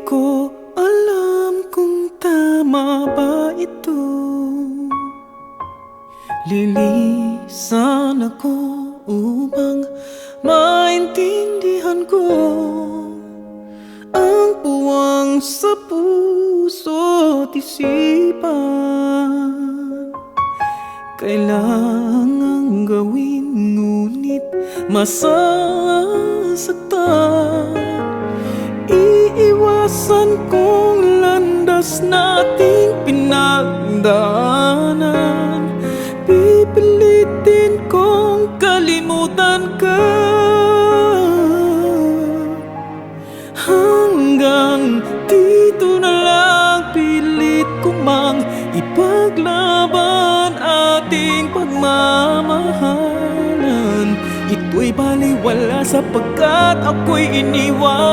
ko alam kung tama ba ito. Lilisan ako upang maintindihan ko ang puwang sa puso't isipan. Kailangang gawin ngunit masasaktan. Iiwasan kong landas nating pinagdaanan. Pipilitin kong kalimutan ka hanggang dito na lang. Pilit ko mang ipaglaban ating pagmamahalan. Ito'y baliwala sapagkat ako'y iniwan.